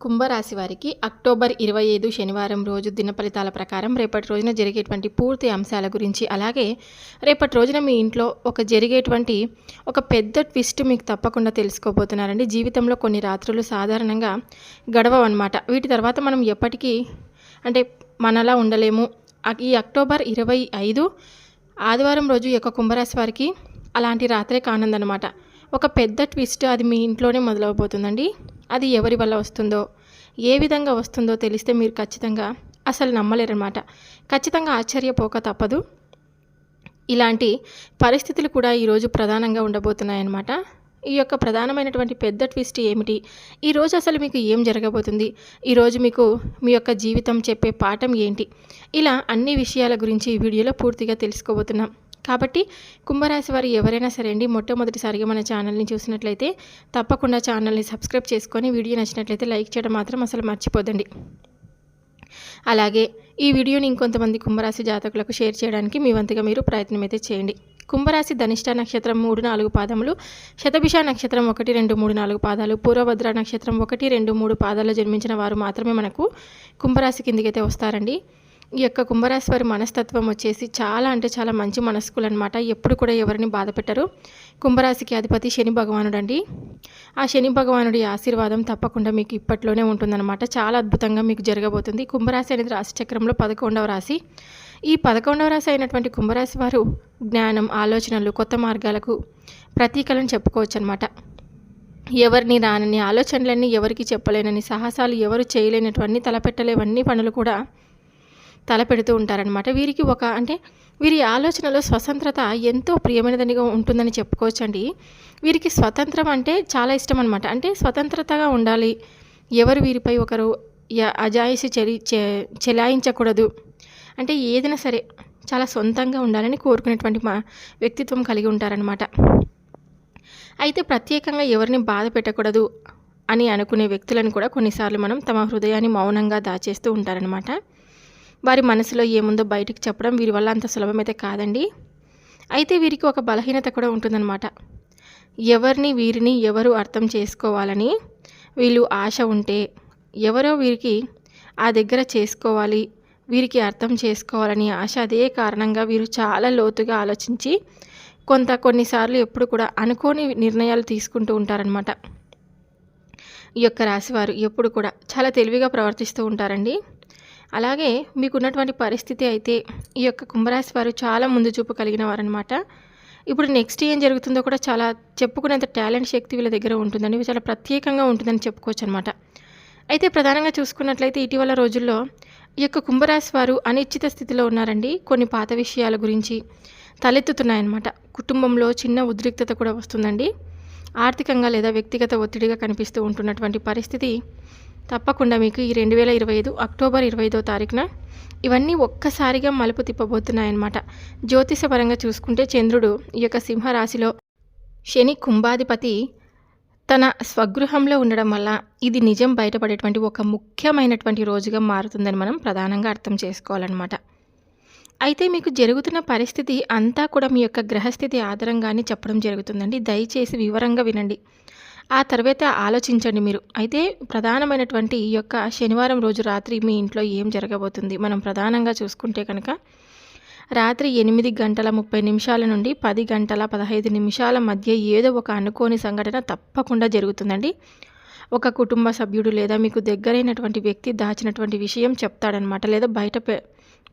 కుంభరాశి వారికి అక్టోబర్ 25 శనివారం రోజు దిన ఫలితాల ప్రకారం రేపటి రోజున జరిగేటువంటి పూర్తి అంశాల గురించి, అలాగే రేపటి రోజున మీ ఇంట్లో జరిగేటువంటి ఒక పెద్ద ట్విస్ట్ మీకు తప్పకుండా తెలుసుకోబోతున్నారండి. జీవితంలో కొన్ని రాత్రులు సాధారణంగా గడవన్నమాట. వీటి తర్వాత మనం ఎప్పటికీ మనలా ఉండలేము. ఈ అక్టోబర్ 25 ఆదివారం రోజు ఈ యొక్క కుంభరాశి వారికి అలాంటి రాత్రే కానుందనమాట. ఒక పెద్ద ట్విస్ట్ అది మీ ఇంట్లోనే మొదలవబోతుందండి. అది ఎవరి వల్ల వస్తుందో, ఏ విధంగా వస్తుందో తెలిస్తే మీరు ఖచ్చితంగా అసలు నమ్మలేరన్నమాట. ఖచ్చితంగా ఆశ్చర్యపోక తప్పదు. ఇలాంటి పరిస్థితులు కూడా ఈరోజు ప్రధానంగా ఉండబోతున్నాయన్నమాట. ఈ యొక్క ప్రధానమైనటువంటి పెద్ద ట్విస్ట్ ఏమిటి, ఈరోజు అసలు మీకు ఏం జరగబోతుంది, ఈరోజు మీకు మీ యొక్క జీవితం చెప్పే పాఠం ఏంటి, ఇలా అన్ని విషయాల గురించి ఈ వీడియోలో పూర్తిగా తెలుసుకోబోతున్నాం. కాబట్టి కుంభరాశి వారు ఎవరైనా సరే అండి, మొట్టమొదటిసారిగా మన ఛానల్ని చూసినట్లయితే తప్పకుండా ఛానల్ని సబ్స్క్రైబ్ చేసుకొని, వీడియో నచ్చినట్లయితే లైక్ చేయడం మాత్రం అసలు మర్చిపోదండి. అలాగే ఈ వీడియోని ఇంకొంతమంది కుంభరాశి జాతకులకు షేర్ చేయడానికి మీ వంతుగా మీరు ప్రయత్నం అయితే చేయండి. కుంభరాశి ధనిష్ట నక్షత్రం 3-4 పాదములు, శతభిష నక్షత్రం 1, 2, 3, 4 పాదాలు, పూర్వభద్ర నక్షత్రం 1, 2, 3 పాదాల్లో జన్మించిన వారు మాత్రమే మనకు కుంభరాశి కిందికైతే వస్తారండి. ఈ యొక్క కుంభరాశి వారి మనస్తత్వం వచ్చేసి చాలా మంచి మనస్కులు అనమాట. ఎప్పుడు కూడా ఎవరిని బాధ పెట్టరు. కుంభరాశికి అధిపతి శని భగవానుడు అండి. ఆ శని భగవానుడి ఆశీర్వాదం తప్పకుండా మీకు ఇప్పట్లోనే ఉంటుందన్నమాట. చాలా అద్భుతంగా మీకు జరగబోతుంది. కుంభరాశి అనేది రాశి చక్రంలో 11వ రాశి. ఈ 11వ రాశి అయినటువంటి కుంభరాశి వారు జ్ఞానం, ఆలోచనలు, కొత్త మార్గాలకు ప్రతీకలను చెప్పుకోవచ్చు అనమాట. ఎవరిని రానని ఆలోచనలన్నీ, ఎవరికి చెప్పలేనని సాహసాలు, ఎవరు చేయలేనటువంటి తలపెట్టలేవన్నీ పనులు కూడా తలపెడుతూ ఉంటారనమాట. వీరికి వీరి ఆలోచనలో స్వతంత్రత ఎంతో ప్రియమైనదిగా ఉంటుందని చెప్పుకోవచ్చండి. వీరికి స్వతంత్రం అంటే చాలా ఇష్టం అనమాట. స్వతంత్రతగా ఉండాలి, ఎవరు వీరిపై ఒకరు అజాయిషి చెలాయించకూడదు, ఏదైనా సరే చాలా సొంతంగా ఉండాలని కోరుకునేటువంటి వ్యక్తిత్వం కలిగి ఉంటారనమాట. అయితే ప్రత్యేకంగా ఎవరిని బాధ పెట్టకూడదు అని అనుకునే వ్యక్తులను కూడా కొన్నిసార్లు మనం తమ హృదయాన్ని మౌనంగా దాచేస్తూ ఉంటారనమాట. వారి మనసులో ఏముందో బయటికి చెప్పడం వీరి వల్ల అంత సులభమైతే కాదండి. అయితే వీరికి ఒక బలహీనత కూడా ఉంటుందన్నమాట. వీరిని ఎవరు అర్థం చేసుకోవాలని వీళ్ళు ఆశ ఉంటే, ఎవరో వీరికి ఆ దగ్గర చేసుకోవాలి, వీరికి అర్థం చేసుకోవాలని ఆశ, అదే కారణంగా వీరు చాలా లోతుగా ఆలోచించి కొన్నిసార్లు ఎప్పుడు కూడా అనుకోని నిర్ణయాలు తీసుకుంటూ ఉంటారనమాట. ఈ యొక్క రాశివారు ఎప్పుడు కూడా చాలా తెలివిగా ప్రవర్తిస్తూ ఉంటారండి. అలాగే మీకున్నటువంటి పరిస్థితి అయితే ఈ యొక్క కుంభరాశి వారు చాలా ముందు చూపు కలిగిన వారనమాట. ఇప్పుడు నెక్స్ట్ ఏం జరుగుతుందో కూడా చాలా చెప్పుకునేంత టాలెంట్ శక్తి వీళ్ళ దగ్గర ఉంటుందండి. చాలా ప్రత్యేకంగా ఉంటుందని చెప్పుకోవచ్చు అనమాట. అయితే ప్రధానంగా చూసుకున్నట్లయితే ఇటీవల రోజుల్లో ఈ యొక్క కుంభరాశి వారు అనిశ్చిత స్థితిలో ఉన్నారండి. కొన్ని పాత విషయాల గురించి తలెత్తుతున్నాయన్నమాట. కుటుంబంలో చిన్న ఉద్రిక్తత కూడా వస్తుందండి. ఆర్థికంగా లేదా వ్యక్తిగత ఒత్తిడిగా కనిపిస్తూ ఉంటున్నటువంటి పరిస్థితి తప్పకుండా మీకు ఈ 2025 అక్టోబర్ 25వ తారీఖున ఇవన్నీ ఒక్కసారిగా మలుపు తిప్పబోతున్నాయన్నమాట. జ్యోతిషపరంగా చూసుకుంటే చంద్రుడు ఈ యొక్క సింహరాశిలో, శని కుంభాధిపతి తన స్వగృహంలో ఉండడం వల్ల ఇది నిజం బయటపడేటువంటి ఒక ముఖ్యమైనటువంటి రోజుగా మారుతుందని మనం ప్రధానంగా అర్థం చేసుకోవాలన్నమాట. అయితే మీకు జరుగుతున్న పరిస్థితి అంతా కూడా మీ యొక్క గ్రహస్థితి ఆధారంగానే చెప్పడం జరుగుతుందండి. దయచేసి వివరంగా వినండి, ఆ తర్వాత ఆలోచించండి మీరు. అయితే ప్రధానమైనటువంటి ఈ యొక్క శనివారం రోజు రాత్రి మీ ఇంట్లో ఏం జరగబోతుంది మనం ప్రధానంగా చూసుకుంటే కనుక, రాత్రి 8:30 నుండి 10:15 మధ్య ఏదో ఒక అనుకోని సంఘటన తప్పకుండా జరుగుతుందండి. ఒక కుటుంబ సభ్యుడు లేదా మీకు దగ్గరైనటువంటి వ్యక్తి దాచినటువంటి విషయం చెప్తాడనమాట, లేదా బయట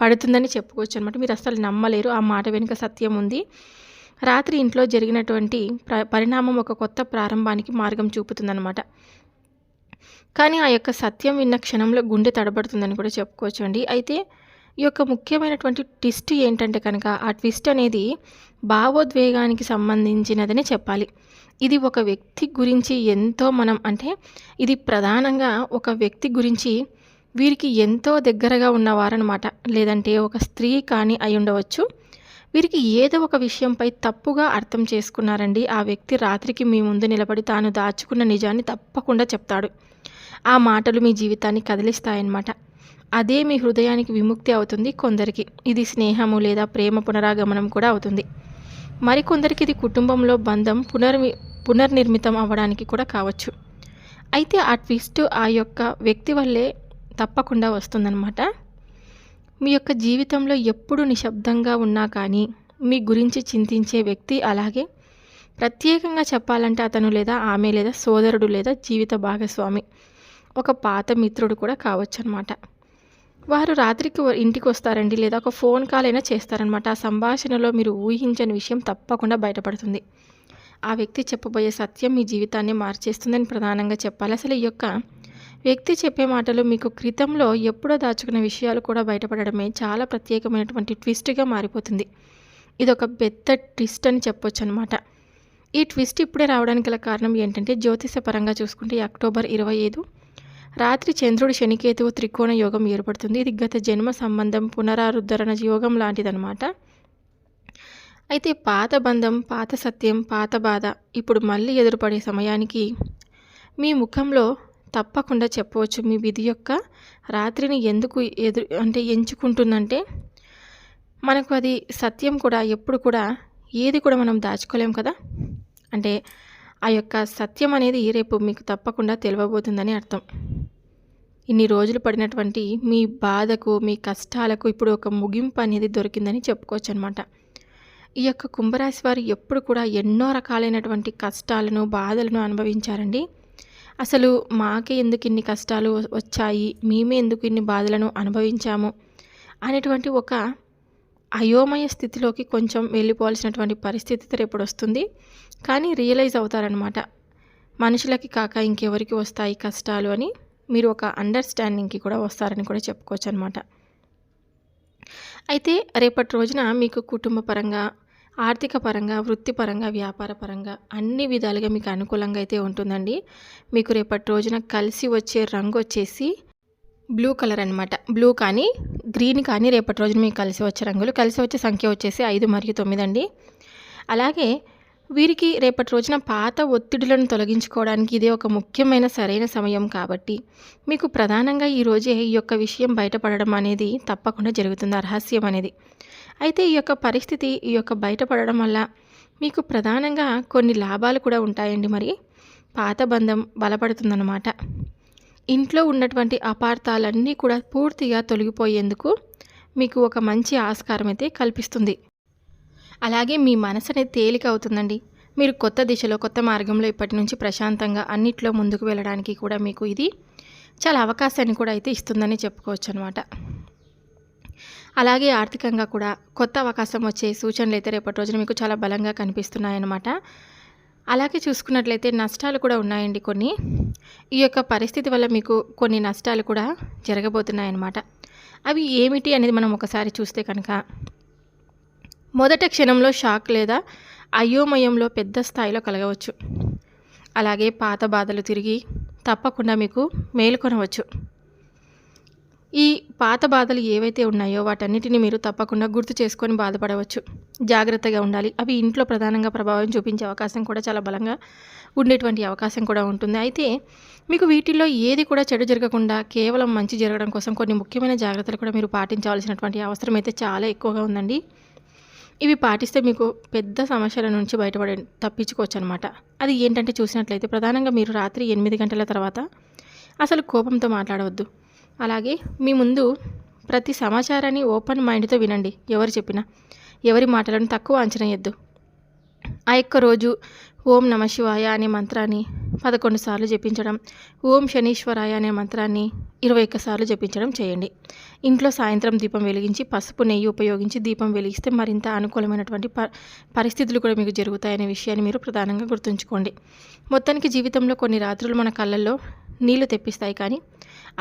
పడుతుందని చెప్పుకోవచ్చు అనమాట. మీరు అసలు నమ్మలేరు, ఆ మాట వెనుక సత్యం ఉంది. రాత్రి ఇంట్లో జరిగినటువంటి పరిణామం ఒక కొత్త ప్రారంభానికి మార్గం చూపుతుందన్నమాట. కానీ ఆ యొక్క సత్యం విన్న క్షణంలో గుండె తడబడుతుందని కూడా చెప్పుకోవచ్చు అండి. అయితే ఈ యొక్క ముఖ్యమైనటువంటి ట్విస్ట్ ఏంటంటే కనుక, ఆ ట్విస్ట్ అనేది భావోద్వేగానికి సంబంధించినదని చెప్పాలి. ఇది ఒక వ్యక్తి గురించి ఎంతో ఇది ప్రధానంగా ఒక వ్యక్తి గురించి వీరికి ఎంతో దగ్గరగా ఉన్నవారనమాట. లేదంటే ఒక స్త్రీ కానీ అయి ఉండవచ్చు. వీరికి ఏదో ఒక విషయంపై తప్పుగా అర్థం చేసుకున్నారండి. ఆ వ్యక్తి రాత్రికి మీ ముందు నిలబడి తాను దాచుకున్న నిజాన్ని తప్పకుండా చెప్తాడు. ఆ మాటలు మీ జీవితాన్ని కదిలిస్తాయన్నమాట. అదే మీ హృదయానికి విముక్తి అవుతుంది. కొందరికి ఇది స్నేహము లేదా ప్రేమ పునరాగమనం కూడా అవుతుంది. మరికొందరికి ఇది కుటుంబంలో బంధం పునర్నిర్మితం అవ్వడానికి కూడా కావచ్చు. అయితే ఆ ట్విస్ట్ ఆ యొక్క వ్యక్తి వల్లే తప్పకుండా వస్తుందనమాట. మీ యొక్క జీవితంలో ఎప్పుడు నిశ్శబ్దంగా ఉన్నా కానీ, మీ గురించి చింతించే వ్యక్తి అలాగే ప్రత్యేకంగా చెప్పాలంటే అతను లేదా ఆమె లేదా సోదరుడు లేదా జీవిత భాగస్వామి, ఒక పాత మిత్రుడు కూడా కావచ్చనమాట. వారు రాత్రికి ఇంటికొస్తారండి లేదా ఒక ఫోన్ కాల్ అయినా చేస్తారనమాట. ఆ సంభాషణలో మీరు ఊహించని విషయం తప్పకుండా బయటపడుతుంది. ఆ వ్యక్తి చెప్పబోయే సత్యం మీ జీవితాన్ని మార్చేస్తుందని ప్రధానంగా చెప్పాలి. అసలు ఈ యొక్క వ్యక్తి చెప్పే మాటలు మీకు క్రితంలో ఎప్పుడో దాచుకున్న విషయాలు కూడా బయటపడడమే చాలా ప్రత్యేకమైనటువంటి ట్విస్ట్‌గా మారిపోతుంది. ఇదొక పెద్ద ట్విస్ట్ అని చెప్పొచ్చనమాట. ఈ ట్విస్ట్ ఇప్పుడే రావడానికి గల కారణం ఏంటంటే, జ్యోతిషపరంగా చూసుకుంటే ఈ అక్టోబర్ 25 రాత్రి చంద్రుడు శనికేతువు త్రికోణ యోగం ఏర్పడుతుంది. ఇది గత జన్మ సంబంధం పునరారుద్ధరణ యోగం లాంటిదనమాట. అయితే పాత బంధం, పాత సత్యం, పాత బాధ ఇప్పుడు మళ్ళీ ఎదురుపడే సమయానికి మీ ముఖంలో తప్పకుండా చెప్పవచ్చు. మీ విధి యొక్క రాత్రిని ఎందుకు ఎంచుకుంటుందంటే, మనకు అది సత్యం కూడా ఎప్పుడు కూడా ఏది కూడా మనం దాచుకోలేం కదా. అంటే ఆ యొక్క సత్యం అనేది రేపు మీకు తప్పకుండా తెలవబోతుందని అర్థం. ఇన్ని రోజులు పడినటువంటి మీ బాధకు, మీ కష్టాలకు ఇప్పుడు ఒక ముగింపు అనేది దొరికిందని చెప్పుకోవచ్చు అనమాట. ఈ యొక్క కుంభరాశి వారు ఎప్పుడు కూడా ఎన్నో రకాలైనటువంటి కష్టాలను, బాధలను అనుభవించారండి. అసలు మాకే ఎందుకు ఇన్ని కష్టాలు వచ్చాయి, మేమే ఎందుకు ఇన్ని బాధలను అనుభవించాము అనేటువంటి ఒక అయోమయ స్థితిలోకి కొంచెం వెళ్ళిపోవాల్సినటువంటి పరిస్థితి రేపు వస్తుంది. కానీ రియలైజ్ అవుతారనమాట. మనుషులకి కాక ఇంకెవరికి వస్తాయి కష్టాలు అని మీరు ఒక అండర్స్టాండింగ్కి కూడా వస్తారని కూడా చెప్పుకోవచ్చు అనమాట. అయితే రేపటి రోజున మీకు కుటుంబ పరంగా, ఆర్థిక పరంగా, వృత్తిపరంగా, వ్యాపార పరంగా అన్ని విధాలుగా మీకు అనుకూలంగా అయితే ఉంటుందండి. మీకు రేపటి రోజున కలిసి వచ్చే రంగు వచ్చేసి బ్లూ కలర్ అనమాట. బ్లూ కానీ గ్రీన్ కానీ రేపటి రోజున మీకు కలిసి వచ్చే రంగులు. కలిసి వచ్చే సంఖ్య వచ్చేసి 5 మరియు 9 అండి. అలాగే వీరికి రేపటి రోజున పాత ఒత్తిడులను తొలగించుకోవడానికి ఇదే ఒక ముఖ్యమైన సరైన సమయం కాబట్టి మీకు ప్రధానంగా ఈరోజే ఈ యొక్క విషయం బయటపడడం అనేది తప్పకుండా జరుగుతుంది, ఆ రహస్యం అనేది. అయితే ఈ యొక్క పరిస్థితి, ఈ యొక్క బయటపడడం వల్ల మీకు ప్రధానంగా కొన్ని లాభాలు కూడా ఉంటాయండి. మరి పాత బంధం బలపడుతుందన్నమాట. ఇంట్లో ఉన్నటువంటి అపార్థాలన్నీ కూడా పూర్తిగా తొలగిపోయేందుకు మీకు ఒక మంచి ఆస్కారం అయితే కల్పిస్తుంది. అలాగే మీ మనసు అనేది తేలిక అవుతుందండి. మీరు కొత్త దిశలో, కొత్త మార్గంలో ఇప్పటి నుంచి ప్రశాంతంగా అన్నిట్లో ముందుకు వెళ్ళడానికి కూడా మీకు ఇది చాలా అవకాశాన్ని కూడా అయితే ఇస్తుందని చెప్పుకోవచ్చు అనమాట. అలాగే ఆర్థికంగా కూడా కొత్త అవకాశం వచ్చే సూచనలు అయితే రేపటి రోజున మీకు చాలా బలంగా కనిపిస్తున్నాయన్నమాట. అలాగే చూసుకున్నట్లయితే నష్టాలు కూడా ఉన్నాయండి కొన్ని. ఈ యొక్క పరిస్థితి వల్ల మీకు కొన్ని నష్టాలు కూడా జరగబోతున్నాయన్నమాట. అవి ఏమిటి అనేది మనం ఒకసారి చూస్తే కనుక, మొదట క్షణంలో షాక్ లేదా అయోమయంలో పెద్ద స్థాయిలో కలగవచ్చు. అలాగే పాత బాధలు తిరిగి తప్పకుండా మీకు మేలుకొనవచ్చు. ఈ పాత బాధలు ఏవైతే ఉన్నాయో వాటన్నిటిని మీరు తప్పకుండా గుర్తు చేసుకొని బాధపడవచ్చు. జాగ్రత్తగా ఉండాలి. అవి ఇంట్లో ప్రధానంగా ప్రభావం చూపించే అవకాశం కూడా చాలా బలంగా ఉండేటువంటి అవకాశం కూడా ఉంటుంది. అయితే మీకు వీటిల్లో ఏది కూడా చెడు జరగకుండా కేవలం మంచి జరగడం కోసం కొన్ని ముఖ్యమైన జాగ్రత్తలు కూడా మీరు పాటించవలసినటువంటి అవసరం అయితే చాలా ఎక్కువగా ఉందండి. ఇవి పాటిస్తే మీకు పెద్ద సమస్యల నుంచి తప్పించుకోవచ్చు అనమాట. అది ఏంటంటే చూసినట్లయితే ప్రధానంగా మీరు రాత్రి 8 గంటల తర్వాత అసలు కోపంతో మాట్లాడవద్దు. అలాగే మీ ముందు ప్రతి సమాచారాన్ని ఓపెన్ మైండ్తో వినండి. ఎవరు చెప్పినా ఎవరి మాటలను తక్కువ అంచనా వేయద్దు. ఆ యొక్క రోజు ఓం నమ శివాయ అనే మంత్రాన్ని 11 సార్లు జపించడం, ఓం శనీశ్వరాయ అనే మంత్రాన్ని 21 సార్లు జపించడం చేయండి. ఇంట్లో సాయంత్రం దీపం వెలిగించి పసుపు నెయ్యి ఉపయోగించి దీపం వెలిగిస్తే మరింత అనుకూలమైనటువంటి పరిస్థితులు కూడా మీకు జరుగుతాయనే విషయాన్ని మీరు ప్రధానంగా గుర్తుంచుకోండి. మొత్తానికి జీవితంలో కొన్ని రాత్రులు మన కళ్ళల్లో నీళ్లు తెప్పిస్తాయి, కానీ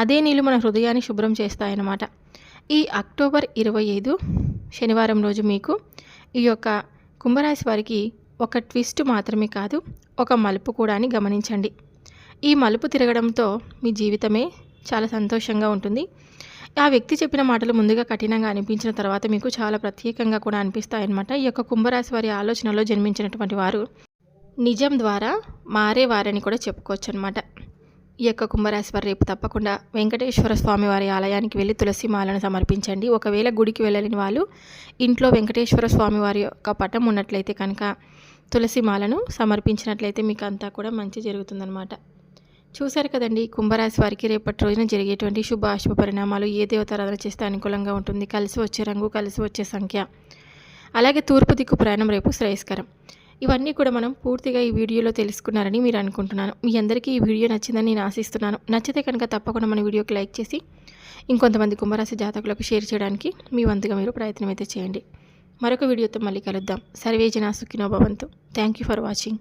అదే నీళ్లు మన హృదయాన్ని శుభ్రం చేస్తాయన్నమాట. ఈ అక్టోబర్ 25 శనివారం రోజు మీకు ఈ యొక్క కుంభరాశి వారికి ఒక ట్విస్ట్ మాత్రమే కాదు, ఒక మలుపు కూడా అని గమనించండి. ఈ మలుపు తిరగడంతో మీ జీవితమే చాలా సంతోషంగా ఉంటుంది. ఆ వ్యక్తి చెప్పిన మాటలు ముందుగా కఠినంగా అనిపించిన తర్వాత మీకు చాలా ప్రత్యేకంగా కూడా అనిపిస్తాయన్నమాట. ఈ యొక్క కుంభరాశి వారి ఆలోచనలో జన్మించినటువంటి వారు నిజం ద్వారా మారేవారని కూడా చెప్పుకోవచ్చు అనమాట. ఈ యొక్క కుంభరాశి వారు రేపు తప్పకుండా వెంకటేశ్వర స్వామి వారి ఆలయానికి వెళ్ళి తులసి మాలను సమర్పించండి. ఒకవేళ గుడికి వెళ్ళలేని వాళ్ళు ఇంట్లో వెంకటేశ్వర స్వామి వారి యొక్క పటం ఉన్నట్లయితే కనుక తులసి మాలను సమర్పించినట్లయితే మీకు అంతా కూడా మంచి జరుగుతుందన్నమాట. చూశారు కదండి, కుంభరాశి వారికి రేపటి రోజున జరిగేటువంటి శుభ అశుభ పరిణామాలు, ఏ దేవతారాధన చేస్తే అనుకూలంగా ఉంటుంది, కలిసి వచ్చే రంగు, కలిసి వచ్చే సంఖ్య, అలాగే తూర్పు దిక్కు ప్రయాణం రేపు శ్రేయస్కరం. ఇవన్నీ కూడా మనం పూర్తిగా ఈ వీడియోలో తెలుసుకున్నారని మీరు అనుకుంటున్నాను. మీ అందరికీ ఈ వీడియో నచ్చిందని నేను ఆశిస్తున్నాను. నచ్చితే కనుక తప్పకుండా మన వీడియోకి లైక్ చేసి ఇంకొంతమంది కుంభరాశి జాతకులకు షేర్ చేయడానికి మీ వంతుగా మీరు ప్రయత్నం అయితే చేయండి. మరొక వీడియోతో మళ్ళీ కలుద్దాం. సర్వే జనా సుఖినో భవంతు. Thank you for watching.